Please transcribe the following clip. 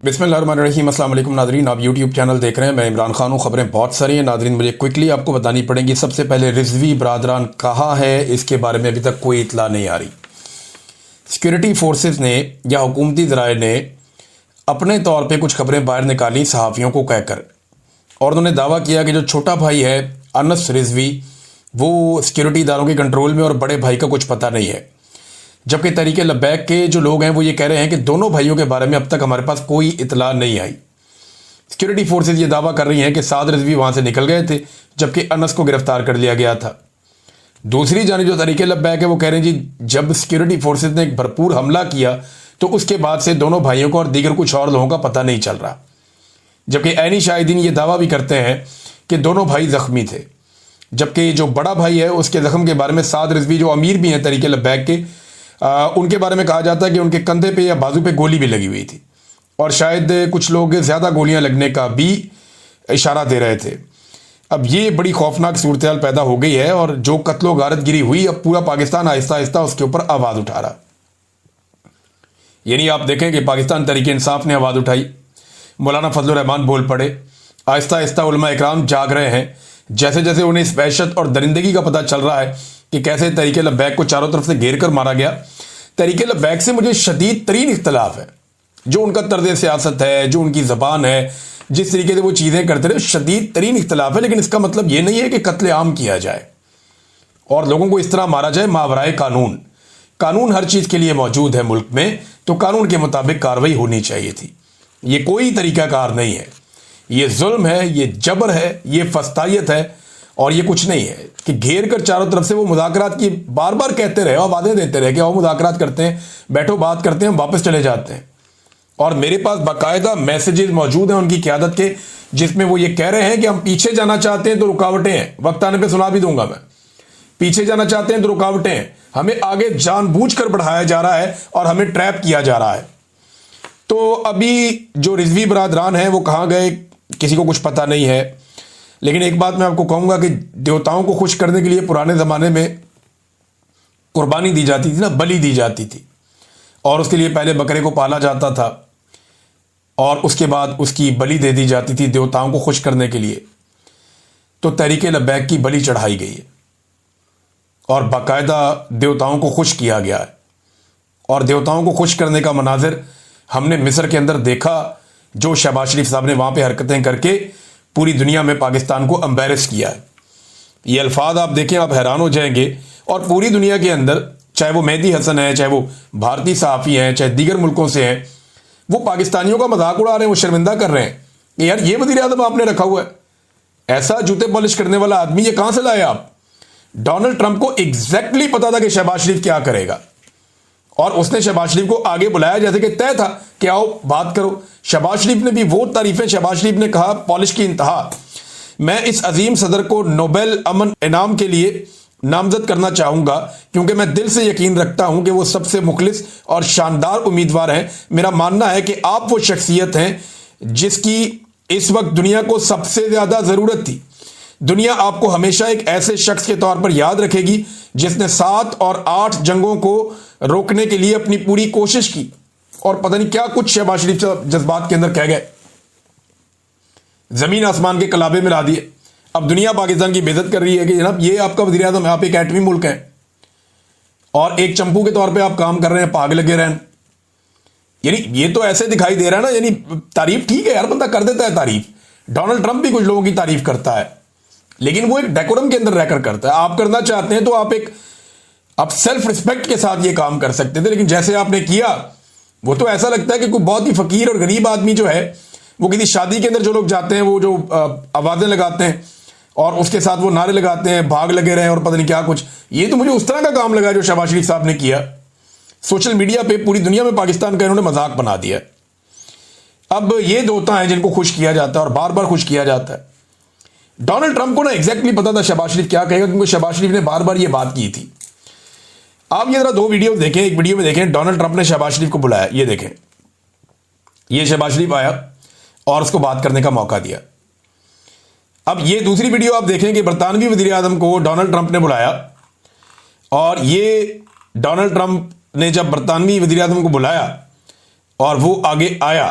बिस्मिल्लाहिर्रहमानिर्रहीम। अस्सलाम वालेकुम नाज़रीन, आप यूट्यूब चैनल देख रहे हैं। मैं इमरान खान हूँ। खबरें बहुत सारी हैं नाज़रीन, मुझे क्विकली आपको बतानी पड़ेंगी। सबसे पहले रिजवी बरादरान कहाँ है, इसके बारे में अभी तक कोई इतला नहीं आ रही। सिक्योरिटी फोर्सेस ने या हुकूमती ज़राए ने अपने तौर पर कुछ खबरें बाहर निकाली सहाफ़ियों को कहकर, और उन्होंने दावा किया कि जो छोटा भाई है अनस रिजवी वो सिक्योरिटी इदारों के कंट्रोल में और बड़े भाई का कुछ पता नहीं है। जबकि तहरीक लब्बैक के जो लोग हैं वो ये कह रहे हैं कि दोनों भाइयों के बारे में अब तक हमारे पास कोई इतला नहीं आई। सिक्योरिटी फोर्सेस ये दावा कर रही हैं कि साद रिजवी वहां से निकल गए थे जबकि अनस को गिरफ्तार कर लिया गया था। दूसरी जानिब जो तहरीक लब्बैक है वो कह रहे हैं जी जब सिक्योरिटी फोर्सेस ने एक भरपूर हमला किया तो उसके बाद से दोनों भाइयों को और दीगर कुछ और लोगों का पता नहीं चल रहा। जबकि ऐनी शाहिदीन ये दावा भी करते हैं कि दोनों भाई जख्मी थे, जबकि जो बड़ा भाई है उसके जख्म के बारे में साद रिजवी जो अमीर भी हैं तहरीक लब्बैक के, उनके बारे में कहा जाता है कि उनके कंधे पे या बाजू पे गोली भी लगी हुई थी और शायद कुछ लोग ज़्यादा गोलियां लगने का भी इशारा दे रहे थे। अब ये बड़ी खौफनाक सूरत हाल पैदा हो गई है और जो कत्लो गारत गिरी हुई, अब पूरा पाकिस्तान आहिस्ता आहिस्ता उसके ऊपर आवाज़ उठा रहा। यानी आप देखें कि पाकिस्तान तहरीक इंसाफ ने आवाज़ उठाई, मौलाना फजलुर रहमान बोल पड़े, आहिस्ता आहिस्ता उलमा इकराम जाग रहे हैं। जैसे जैसे उन्हें इस वहशत और दरिंदगी का पता चल रहा है कि कैसे तहरीक लब्बैक को चारों तरफ से घेर कर मारा गया। तहरीक लब्बैक से मुझे शदीद तरीन इख्तलाफ है, जो उनका तर्ज सियासत है, जो उनकी ज़बान है, जिस तरीके से वो चीज़ें करते रहे, शदीद तरीन इख्तलाफ है। लेकिन इसका मतलब ये नहीं है कि कत्ले आम किया जाए और लोगों को इस तरह मारा जाए मावराए कानून। कानून हर चीज़ के लिए मौजूद है मुल्क में, तो कानून के मुताबिक कार्रवाई होनी चाहिए थी। ये कोई तरीक़ाकार नहीं है, ये जुल्म है, ये जबर है, ये फस्तायत है और ये कुछ नहीं है कि घेर कर चारों तरफ से वो मुज़ाकरात की बार बार कहते रहे और वादे देते रहे कि आओ मुज़ाकरात करते हैं, बैठो बात करते हैं, हम वापस चले जाते हैं। और मेरे पास बाकायदा मैसेजेस मौजूद हैं उनकी क़यादत के, जिसमें वो ये कह रहे हैं कि हम पीछे जाना चाहते हैं तो रुकावटें हैं, वक्त आने पर सुना भी दूंगा मैं। पीछे जाना चाहते हैं तो रुकावटें हैं, हमें आगे जानबूझकर बढ़ाया जा रहा है और हमें ट्रैप किया जा रहा है। तो अभी जो रिजवी बरादरान हैं वो कहाँ गए किसी को कुछ पता नहीं है। लेकिन एक बात मैं आपको कहूंगा कि देवताओं को खुश करने के लिए पुराने ज़माने में कुर्बानी दी जाती थी ना, बलि दी जाती थी, और उसके लिए पहले बकरे को पाला जाता था और उसके बाद उसकी बलि दे दी जाती थी देवताओं को खुश करने के लिए। तो तहरीक लब्बैक की बलि चढ़ाई गई है और बाकायदा देवताओं को खुश किया गया है। और देवताओं को खुश करने का मनाजिर हमने मिस्र के अंदर देखा, जो शहबाज शरीफ साहब ने वहाँ पे हरकतें करके पूरी दुनिया में पाकिस्तान को एम्बैरस किया है। ये अल्फाज आप देखें, आप हैरान हो जाएंगे। और पूरी दुनिया के अंदर, चाहे वो मेहदी हसन है, चाहे वो भारतीय सहाफ़ी हैं, चाहे दीगर मुल्कों से हैं, वो पाकिस्तानियों का मजाक उड़ा रहे हैं, वो शर्मिंदा कर रहे हैं कि यार ये वज़ीर आज़म आपने रखा हुआ है, ऐसा जूते पॉलिश करने वाला आदमी, ये कहाँ से लाए आप। डोनाल्ड ट्रंप को एग्जैक्टली पता था कि शहबाज शरीफ क्या करेगा और उसने शहबाज शरीफ को आगे बुलाया जैसे कि तय था कि आओ बात करो। शहबाज शरीफ ने भी वो तारीफें, शहबाज शरीफ ने कहा पॉलिश की इंतहा, मैं इस अजीम सदर को नोबेल अमन इनाम के लिए नामजद करना चाहूंगा क्योंकि मैं दिल से यकीन रखता हूं कि वो सबसे मुखलिस और शानदार उम्मीदवार हैं। मेरा मानना है कि आप वो शख्सियत हैं जिसकी इस वक्त दुनिया को सबसे ज्यादा जरूरत थी। दुनिया आपको हमेशा एक ऐसे शख्स के तौर पर याद रखेगी जिसने 7 और 8 जंगों को रोकने के लिए अपनी पूरी कोशिश की और पता नहीं क्या कुछ शहबाज शरीफ जज्बात के अंदर कह गए, जमीन आसमान के कलाबे में ला दिए। अब दुनिया पाकिस्तान की बेइज्जत कर रही है कि जनाब ये आपका वज़ीर आज़म है, आप एक एटमी मुल्क हैं और एक चंपू के तौर पे आप काम कर रहे हैं, पाग लगे रहन। यानी ये तो ऐसे दिखाई दे रहा है ना, यानी तारीफ ठीक है यार, बंदा कर देता है तारीफ। डोनाल्ड ट्रंप भी कुछ लोगों की तारीफ करता है, लेकिन वो एक डेकोरम के अंदर रहकर करता है। आप करना चाहते हैं तो आप सेल्फ रिस्पेक्ट के साथ ये काम कर सकते थे, लेकिन जैसे आपने किया वो तो ऐसा लगता है कि कोई बहुत ही फकीर और गरीब आदमी जो है, वो किसी शादी के अंदर जो लोग जाते हैं, वो जो आवाजें लगाते हैं और उसके साथ वो नारे लगाते हैं, भाग लगे रहे हैं और पता नहीं क्या कुछ। ये तो मुझे उस तरह का काम लगा जो शहबाज शरीफ साहब ने किया। सोशल मीडिया पे पूरी दुनिया में पाकिस्तान का इन्होंने मजाक बना दिया। अब ये देवता हैं जिनको खुश किया जाता है और बार बार खुश किया जाता है। डोनाल्ड ट्रंप को ना एग्जैक्टली पता था शहबाज शरीफ क्या कहेगा, क्योंकि शहबाज शरीफ ने बार बार ये बात की थी। आप ये जरा 2 वीडियो देखें। एक वीडियो में देखें डोनाल्ड ट्रंप ने शहबाज शरीफ को बुलाया, ये देखें, ये शहबाज शरीफ आया और उसको बात करने का मौका दिया। अब ये दूसरी वीडियो आप देखें कि बरतानवी वज़ीर आज़म को डोनाल्ड ट्रंप ने बुलाया और ये डोनाल्ड ट्रंप ने जब बरतानवी वज़ीर आज़म को बुलाया और वो आगे आया